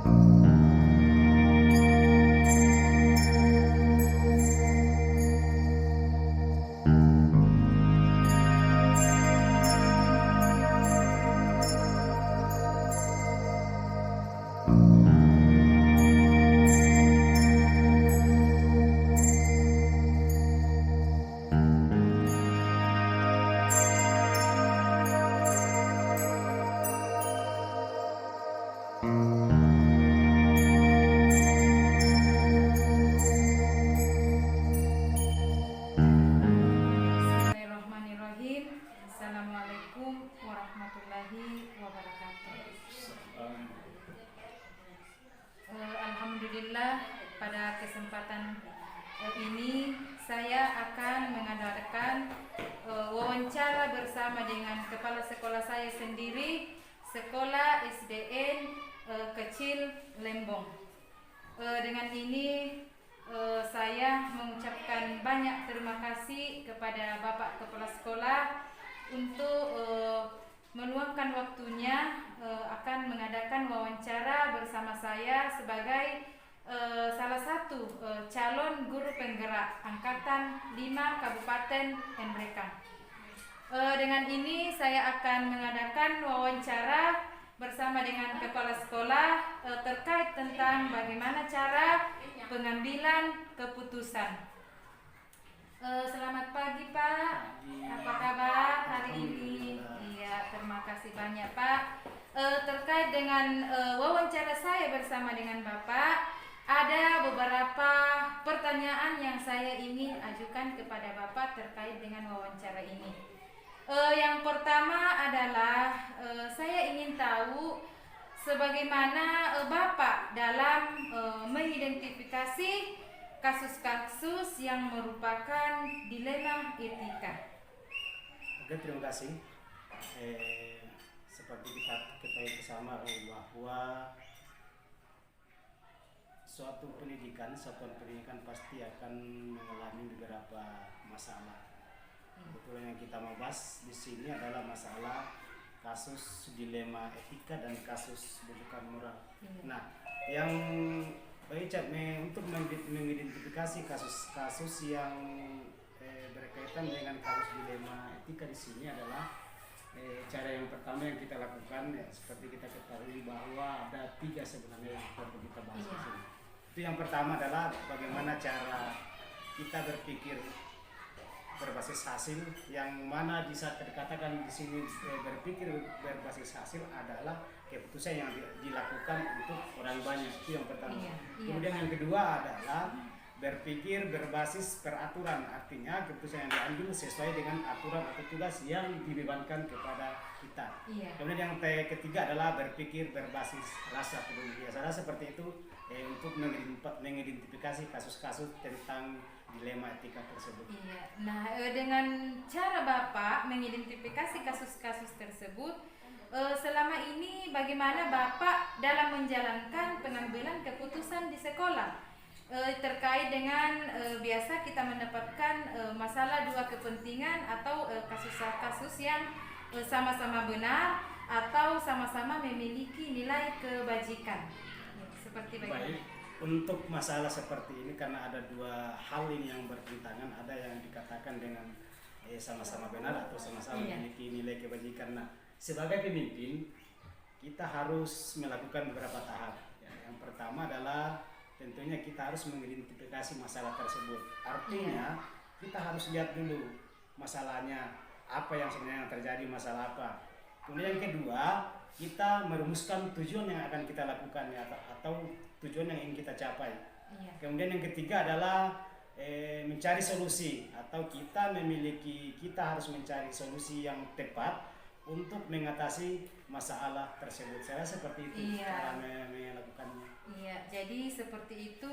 Bismillahirrahmanirrahim. Assalamualaikum warahmatullahi wabarakatuh. Alhamdulillah, pada kesempatan ini saya akan mengadakan wawancara bersama dengan kepala sekolah saya sendiri, Sekolah SDN Kecil Lembong. Dengan ini saya mengucapkan banyak terima kasih kepada Bapak Kepala Sekolah untuk meluangkan waktunya akan mengadakan wawancara bersama saya sebagai salah satu calon guru penggerak Angkatan 5 Kabupaten Nrekang. Dengan ini saya akan mengadakan wawancara bersama dengan kepala sekolah terkait tentang bagaimana cara pengambilan keputusan. Selamat pagi Pak, apa kabar hari ini? Iya, terima kasih banyak Pak. Terkait dengan wawancara saya bersama dengan Bapak, ada beberapa pertanyaan yang saya ingin ajukan kepada Bapak terkait dengan wawancara ini. Yang pertama adalah saya ingin tahu sebagaimana Bapak dalam mengidentifikasi kasus-kasus yang merupakan dilema etika. Oke, terima kasih. Seperti kita ketahui bersama bahwa suatu satuan pendidikan pasti akan mengalami beberapa masalah. Kebetulan yang kita mau bahas di sini adalah masalah kasus dilema etika dan kasus rujukan moral. Nah, yang untuk mengidentifikasi kasus-kasus yang berkaitan dengan kasus dilema etika di sini adalah cara yang pertama yang kita lakukan seperti kita ketahui bahwa ada 3 sebenarnya yang perlu kita bahas di sini. Itu yang pertama adalah bagaimana cara kita berpikir berbasis hasil, yang mana bisa dikatakan di sini berpikir berbasis hasil adalah keputusan yang dilakukan untuk orang banyak. Itu yang pertama. Kemudian yang kedua adalah berpikir berbasis peraturan, artinya keputusan yang diambil sesuai dengan aturan atau tugas yang dibebankan kepada kita. Kemudian yang ketiga adalah berpikir berbasis rasa peduli. Biasanya seperti itu untuk mengidentifikasi kasus-kasus tentang dilema etika tersebut. Nah, dengan cara Bapak mengidentifikasi kasus-kasus tersebut, selama ini bagaimana Bapak dalam menjalankan pengambilan keputusan di sekolah terkait dengan biasa kita mendapatkan masalah dua kepentingan atau kasus-kasus yang sama-sama benar atau sama-sama memiliki nilai kebajikan. Seperti bagaimana? Untuk masalah seperti ini karena ada 2 hal ini yang bertentangan, ada yang dikatakan dengan sama-sama benar atau sama-sama memiliki nilai kebajikan. Nah, sebagai pemimpin kita harus melakukan beberapa tahap. Yang pertama adalah tentunya kita harus mengidentifikasi masalah tersebut. Artinya kita harus lihat dulu masalahnya, apa yang sebenarnya terjadi, masalah apa. Kemudian yang kedua, kita merumuskan tujuan yang akan kita lakukan atau tujuan yang ingin kita capai. Kemudian yang ketiga adalah mencari solusi, atau kita harus mencari solusi yang tepat untuk mengatasi masalah tersebut. Saya seperti itu cara melakukannya. Jadi seperti itu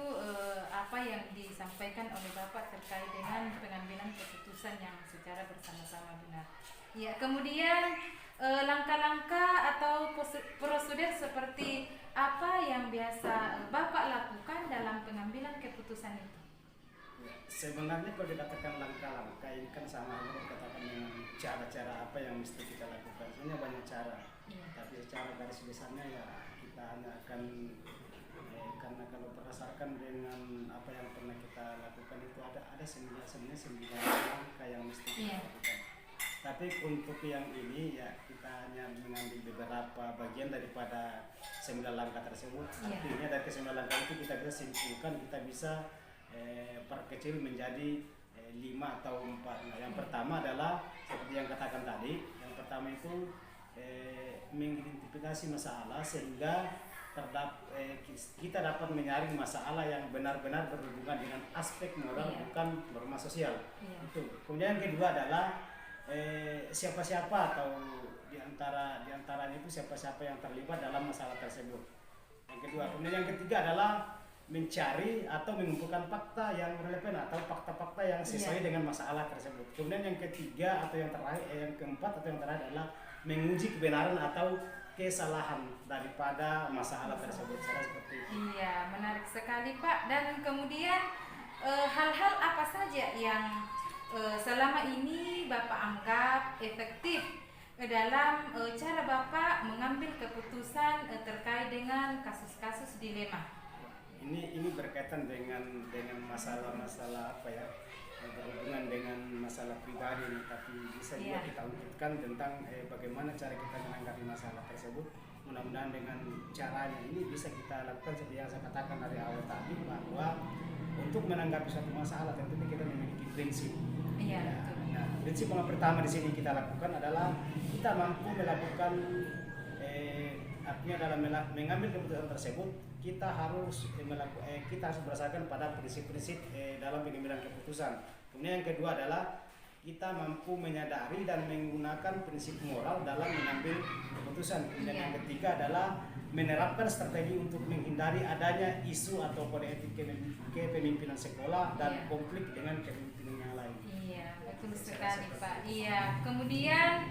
apa yang disampaikan oleh Bapak terkait dengan pengambilan keputusan yang secara bersama-sama benar. Kemudian langkah-langkah atau prosedur seperti apa yang biasa Bapak lakukan dalam pengambilan keputusan itu? Sebenarnya kalau dikatakan langkah-langkah ini kan sama berkatakan dengan cara-cara apa yang mesti kita lakukan. Sebenarnya banyak cara, tapi secara garis besarnya kita hanya akan karena kalau berdasarkan dengan apa yang pernah kita lakukan itu ada sebenarnya 9 langkah yang mesti kita lakukan. Tapi untuk yang ini ya kita hanya mengambil beberapa bagian daripada 9 langkah tersebut. Artinya dari 9 langkah itu kita bisa simpulkan, kita bisa perkecil menjadi 5 atau 4. Nah, yang pertama adalah seperti yang katakan tadi, yang pertama itu mengidentifikasi masalah sehingga kita dapat menyaring masalah yang benar-benar berhubungan dengan aspek moral, bukan norma sosial. Itu. Kemudian yang kedua adalah siapa-siapa atau diantaranya itu siapa-siapa yang terlibat dalam masalah tersebut. Yang kedua. Kemudian yang ketiga adalah mencari atau mengumpulkan fakta yang relevan atau fakta-fakta yang sesuai dengan masalah tersebut. Kemudian yang ketiga atau yang terakhir, yang keempat atau yang terakhir adalah menguji kebenaran atau kesalahan daripada masalah tersebut. Seperti itu. Iya, menarik sekali Pak. Dan kemudian hal-hal apa saja yang selama ini Bapak anggap efektif dalam cara Bapak mengambil keputusan terkait dengan kasus-kasus dilema? Ini berkaitan dengan masalah-masalah apa ya, berhubungan dengan masalah pribadi, tapi bisa juga kita ungkitkan tentang bagaimana cara kita menanggapi masalah tersebut. Mudah-mudahan dengan caranya ini bisa kita lakukan seperti yang saya katakan dari awal tadi, bahwa untuk menanggapi suatu masalah tentunya kita memiliki prinsip. Nah, prinsip yang pertama di sini kita lakukan adalah kita mampu melakukan artinya dalam mengambil keputusan tersebut kita harus berdasarkan pada prinsip-prinsip dalam pengambilan keputusan. Kemudian yang kedua adalah kita mampu menyadari dan menggunakan prinsip moral dalam mengambil keputusan. Kemudian yang ketiga adalah menerapkan strategi untuk menghindari adanya isu atau kode etik kepemimpinan sekolah dan konflik dengan kepemimpinan yang lain. Iya, betul sekali Pak. Iya, kemudian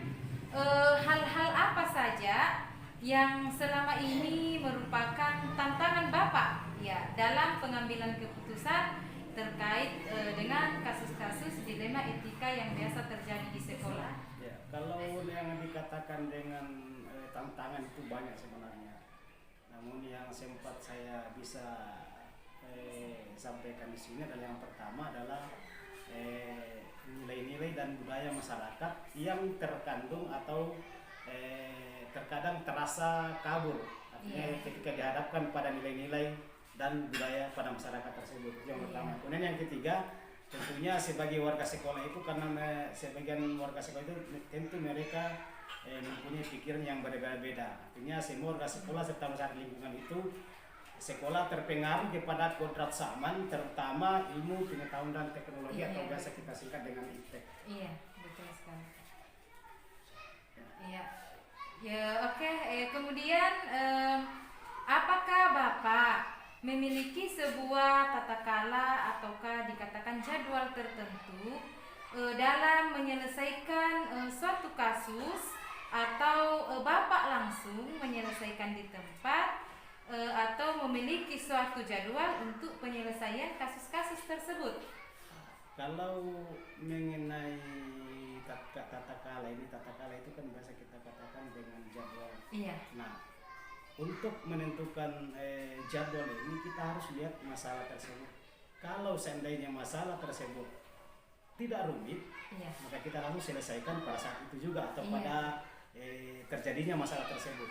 hal-hal apa saja yang selama ini merupakan tantangan Bapak ya dalam pengambilan keputusan terkait dengan kasus-kasus dilema etika yang biasa terjadi di sekolah? Ya, kalau yang dikatakan dengan tantangan itu banyak sebenarnya. Namun yang sempat saya bisa sampaikan di sini adalah yang pertama adalah nilai-nilai dan budaya masyarakat yang terkandung atau terkadang terasa kabur, artinya ketika dihadapkan pada nilai-nilai dan budaya pada masyarakat tersebut. Yang pertama. Kemudian yang ketiga, tentunya sebagai warga sekolah itu, karena sebagian warga sekolah itu tentu mereka mempunyai pikiran yang berbeda-beda. Artinya semua warga sekolah serta masyarakat lingkungan itu sekolah terpengaruh kepada kodrat zaman, terutama ilmu pengetahuan dan teknologi atau biasa kita singkat dengan IPTEK. Iya, betul sekali. Iya. Ya, oke. Kemudian apakah Bapak memiliki sebuah tata kala ataukah dikatakan jadwal tertentu dalam menyelesaikan suatu kasus, atau Bapak langsung menyelesaikan di tempat atau memiliki suatu jadwal untuk penyelesaian kasus-kasus tersebut? Kalau mengenai tata kala itu kan biasa kita katakan dengan jadwal. Iya. Nah, untuk menentukan jadwal ini kita harus lihat masalah tersebut. Kalau seandainya masalah tersebut tidak rumit, maka kita langsung selesaikan pada saat itu juga atau pada terjadinya masalah tersebut.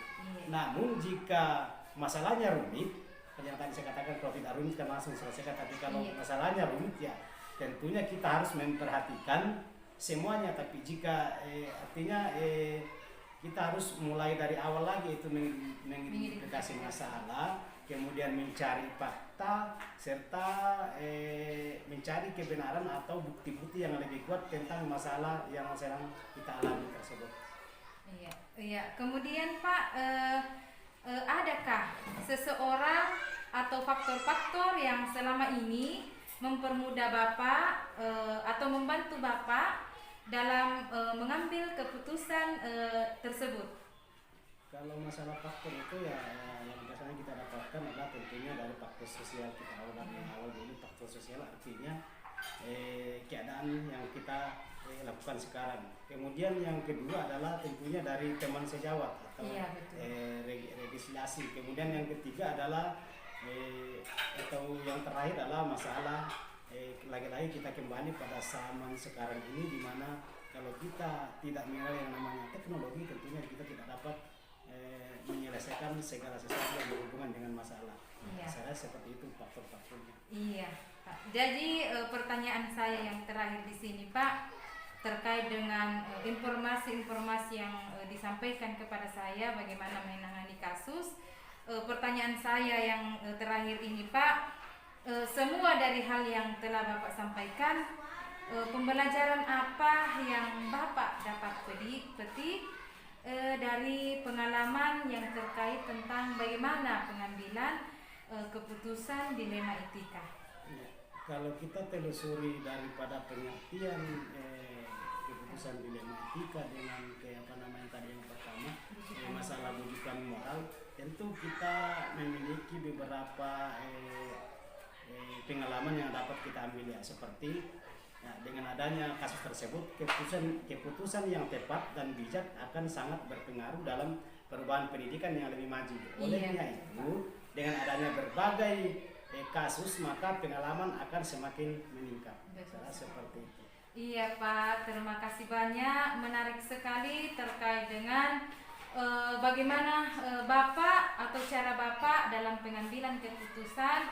Namun jika masalahnya rumit, yang tadi saya katakan kalau tidak rumit kan langsung selesaikan. Tapi kalau masalahnya rumit ya tentunya kita harus memperhatikan semuanya. Tapi jika artinya kita harus mulai dari awal lagi, itu mengidentifikasi masalah, kemudian mencari fakta serta mencari kebenaran atau bukti-bukti yang lebih kuat tentang masalah yang sedang kita alami tersebut. Iya. Kemudian Pak, adakah seseorang atau faktor-faktor yang selama ini mempermudah Bapak atau membantu Bapak dalam mengambil keputusan tersebut? Kalau masalah faktor itu ya yang biasanya kita dapatkan adalah tentunya dari faktor sosial. Kita awal dulu faktor sosial, artinya keadaan yang kita lakukan sekarang. Kemudian yang kedua adalah tentunya dari teman sejawat atau rekonsiliasi. Kemudian yang ketiga adalah atau yang terakhir adalah masalah lagi-lagi kita kembali pada zaman sekarang ini, di mana kalau kita tidak mengenal yang namanya teknologi, tentunya kita tidak dapat menyelesaikan segala sesuatu yang berhubungan dengan masalah. Iya. Saya seperti itu faktor-faktornya. Iya, Pak. Jadi pertanyaan saya yang terakhir di sini, Pak, terkait dengan informasi-informasi yang disampaikan kepada saya bagaimana menangani kasus. Pertanyaan saya yang terakhir ini, Pak, semua dari hal yang telah Bapak sampaikan, pembelajaran apa yang Bapak dapat petik dari pengalaman yang terkait tentang bagaimana pengambilan keputusan dilema etika? Ya, kalau kita telusuri daripada pengertian keputusan dilema etika dengan tadi yang pertama masalah rujukan moral, tentu kita memiliki beberapa pengalaman yang dapat kita ambil, ya, seperti dengan adanya kasus tersebut keputusan yang tepat dan bijak akan sangat berpengaruh dalam perubahan pendidikan yang lebih maju. Olehnya itu, dengan adanya berbagai kasus, maka pengalaman akan semakin meningkat. Seperti itu. Iya, Pak, terima kasih banyak. Menarik sekali terkait dengan bagaimana Bapak atau cara Bapak dalam pengambilan keputusan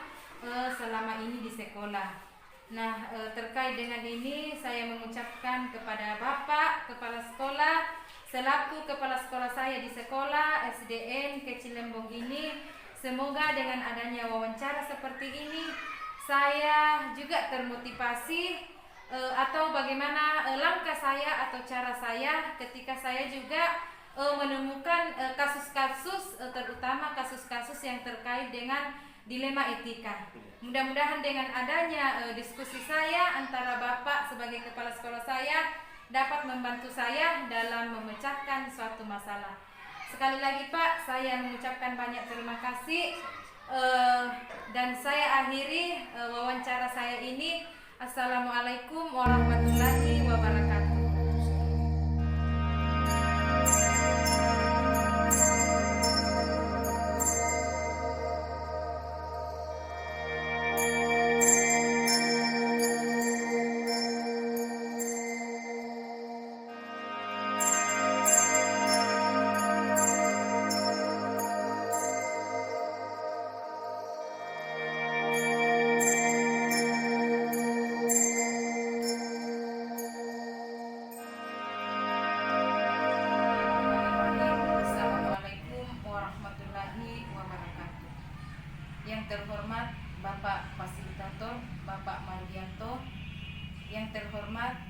selama ini di sekolah. Nah, terkait dengan ini saya mengucapkan kepada Bapak Kepala Sekolah selaku kepala sekolah saya di sekolah SDN Kecil Lembong ini, semoga dengan adanya wawancara seperti ini saya juga termotivasi atau bagaimana langkah saya atau cara saya ketika saya juga menemukan kasus-kasus terutama kasus-kasus yang terkait dengan dilema etika. Mudah-mudahan dengan adanya diskusi saya antara Bapak sebagai kepala sekolah saya dapat membantu saya dalam memecahkan suatu masalah. Sekali lagi, Pak, saya mengucapkan banyak terima kasih dan saya akhiri wawancara saya ini. Assalamualaikum warahmatullahi wabarakatuh. Yang terhormat Bapak Fasilitator Bapak Mardianto, yang terhormat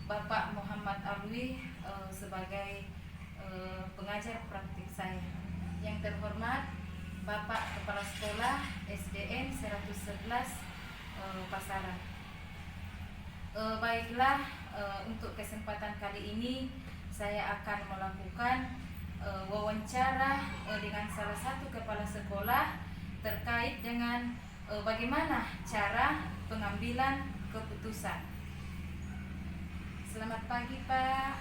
Bapak Muhammad Alwi sebagai pengajar praktik saya, yang terhormat Bapak Kepala Sekolah SDN 111 Pasaran. Baiklah, untuk kesempatan kali ini saya akan melakukan wawancara dengan salah satu kepala sekolah terkait dengan bagaimana cara pengambilan keputusan. Selamat pagi, Pak.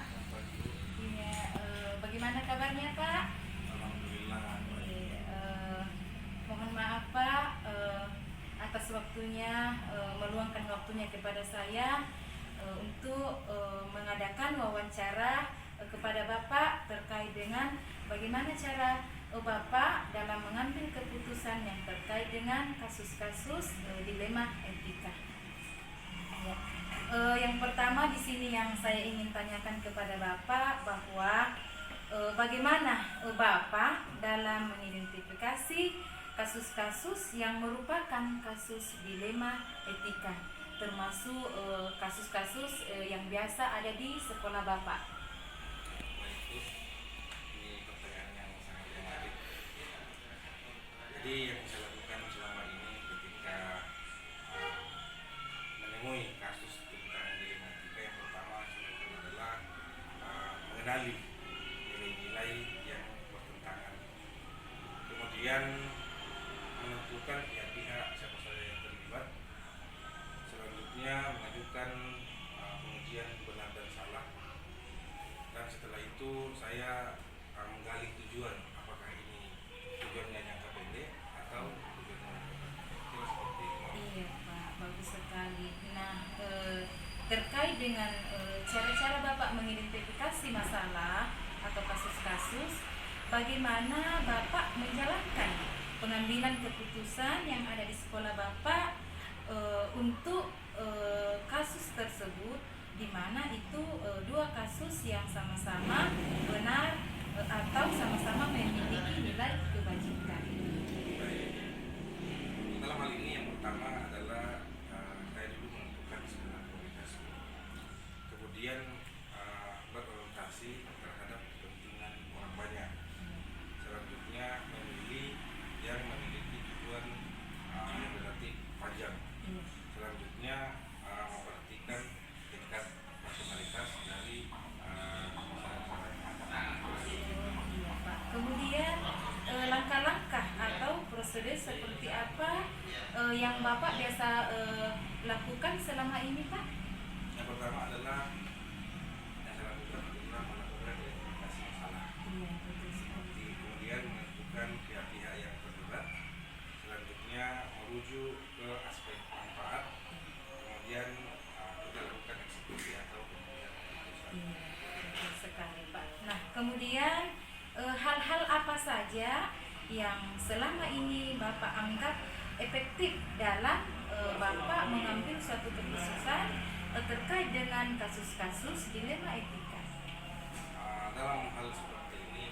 Ya, bagaimana kabarnya, Pak? Alhamdulillah. Mohon maaf, Pak, atas waktunya, meluangkan waktunya kepada saya untuk mengadakan wawancara kepada Bapak terkait dengan bagaimana cara Bapak dalam mengambil keputusan yang terkait dengan kasus-kasus dilema etika. Ya. Yang pertama di sini yang saya ingin tanyakan kepada Bapak bahwa bagaimana Bapak dalam mengidentifikasi kasus-kasus yang merupakan kasus dilema etika, termasuk kasus-kasus yang biasa ada di sekolah Bapak. Jadi yang saya lakukan selama ini ketika menemui kasus tentang dilema etika, yang pertama adalah mengenali nilai-nilai yang bertentangan, kemudian menentukan pihak siapa saja yang terlibat, selanjutnya mengajukan pengujian benar dan salah, dan setelah itu saya menggali tujuan apakah ini Bapak mengidentifikasi masalah atau kasus-kasus, bagaimana Bapak menjalankan pengambilan keputusan yang ada di sekolah Bapak untuk kasus tersebut, di mana itu dua kasus yang sama-sama benar atau sama-sama memiliki nilai kebajikan. Baik. Dalam hal ini yang pertama adalah saya dulu menentukan 9 prioritas, kemudian berorientasi terhadap kepentingan orang banyak. Selanjutnya memilih yang memiliki tujuan yang relatif panjang. Selanjutnya memperhatikan tingkat nasionalitas dari Iya, Pak. Kemudian langkah-langkah atau prosedur seperti apa yang Bapak biasa lakukan selama ini, Pak? yang pertama adalah yang saya lakukan adalah melakukan identifikasi masalah. Iya, betul sekali. Kemudian menentukan pihak-pihak yang terlibat. Selanjutnya merujuk ke aspek manfaat. Kemudian kita lakukan eksekusi atau pemilihan keputusan. Iya, betul sekali, Pak. Nah, kemudian hal-hal apa saja yang selama ini Bapak anggap efektif dalam Bapak mengambil suatu keputusan terkait dengan kasus-kasus dilema etika? Dalam hal seperti ini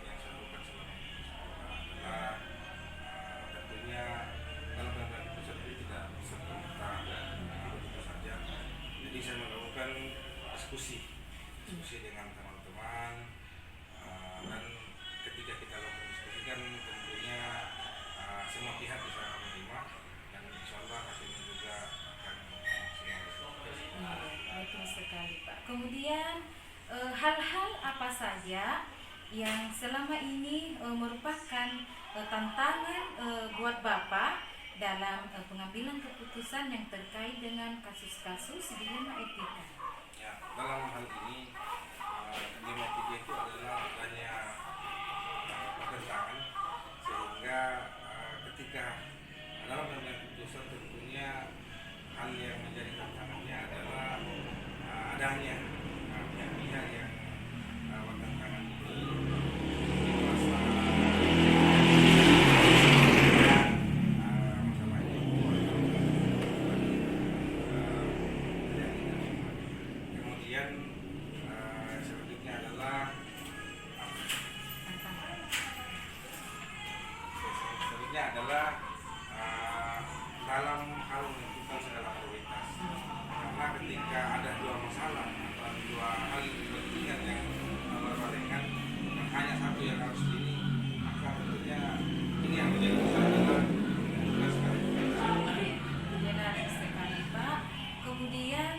yang saya lakukan selama ini di sekolah adalah tentunya dalam pengambilan keputusan ini tidak serta-merta begitu saja. Jadi saya melakukan diskusi dengan teman-teman, dan ketika kita lakukan diskusi kan tentunya semua pihak bisa menerima, dan insya Allah hasilnya juga akan maksimal. Betul sekali, Pak. Kemudian hal-hal apa saja yang selama ini merupakan tantangan buat Bapak dalam pengambilan keputusan yang terkait dengan kasus-kasus dilema etika? Ya, dalam hal ini dilema etika itu adalah banyak pertentangan, sehingga ketika dalam pengambilan keputusan tentunya hal yang menjadi tantangannya adalah adanya pihak-pihak yang bertentangan ini merasa masalahnya itu kemudian selanjutnya adalah dalam hal menentukan segala prioritas, karena ketika ada dua masalah atau dua hal kepentingan yang berbarengan dan hanya satu yang harus ini, maka tentunya ini yang menjadi masalah adalah menentukan segala prioritas. Benar sekali, Pak. Kemudian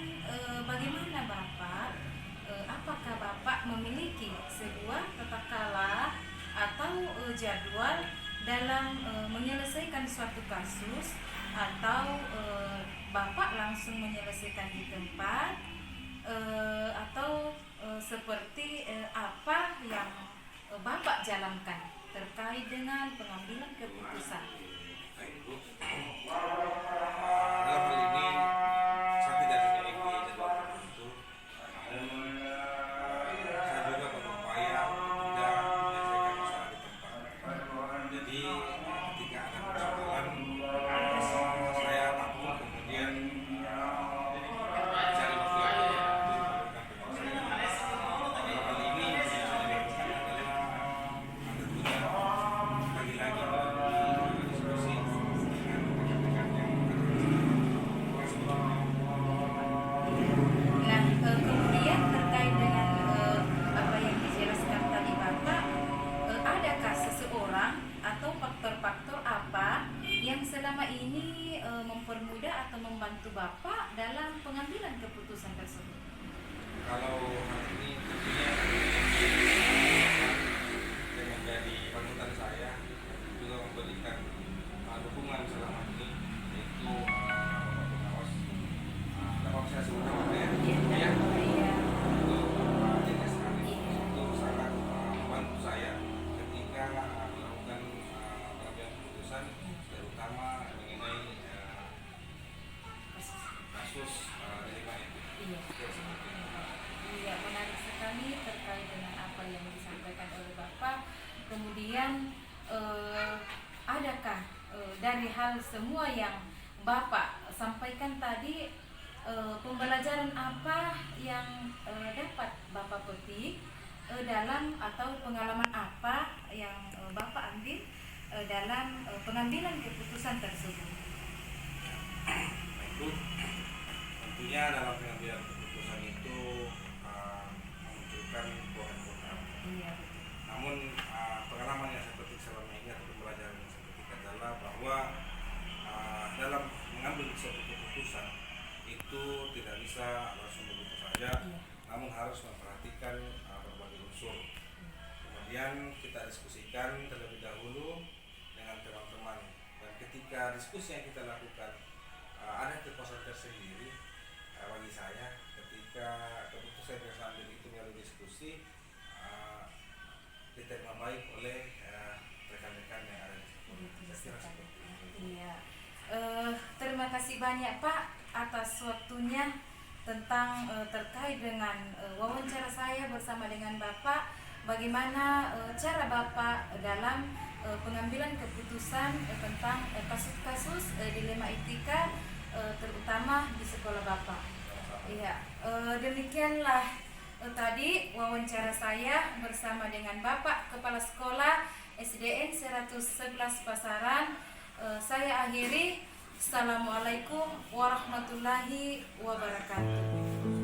bagaimana Bapak? Apakah Bapak memiliki sebuah tata cara atau jadwal dalam menyelesaikan suatu kasus, atau Bapak langsung menyelesaikan di tempat, atau seperti apa yang Bapak jalankan terkait dengan pengambilan keputusan? Baik, Bu. Dalam hal ini saya tidak memiliki jadwal tertentu, namun saya juga berupaya tidak menyelesaikan masalah di tempat. Jadi ketika ada persoalan, saya takut kemudian cari waktu lagi untuk melakukan penyelesaian. Dalam hal ini yang saya lakukan adalah tentunya lagi-lagi melalui diskusi dengan rekan-rekan yang ada di sana. Nah, kemudian terkait dengan apa yang dijelaskan tadi Bapak, adakah seseorang atau faktor-faktor apa yang selama ini mempermudah atau membantu Bapak dalam pengambilan keputusan tersebut? Kalau hal ini tentunya yang menjadi panutan saya juga memberikan dukungan selama ini, yaitu Bapak Pengawas. Dapat saya sebutkan Pak ya, Iya. untuk ini sekali itu sangat membantu saya ketika melakukan pengambilan keputusan, terutama mengenai kasus dilema etika. Iya. Seperti itu. Iya, dari hal semua yang Bapak sampaikan tadi, pembelajaran apa yang dapat Bapak petik dalam, atau pengalaman apa yang Bapak ambil dalam pengambilan keputusan tersebut? Itu tentunya dalam pengambilan keputusan itu memunculkan pro dan kontra. Iya, betul. Namun pengalaman yang saya petik selama ini atau pembelajaran yang saya petik adalah bahwa dalam mengambil suatu keputusan itu tidak bisa langsung begitu saja, namun harus memperhatikan berbagai unsur. Kemudian kita diskusikan terlebih dahulu dengan teman-teman, dan ketika diskusi yang kita lakukan ada kepuasan tersendiri bagi saya ketika keputusan yang saya ambil itu melalui diskusi diterima baik oleh rekan-rekan yang ada di situ. Saya kira seperti itu. Iya. Terima kasih banyak Pak atas waktunya tentang terkait dengan wawancara saya bersama dengan Bapak, bagaimana cara Bapak dalam pengambilan keputusan tentang kasus-kasus dilema etika terutama di sekolah Bapak. Iya, demikianlah tadi wawancara saya bersama dengan Bapak Kepala Sekolah SDN 111 Pasaran. Saya akhiri. Assalamualaikum warahmatullahi wabarakatuh.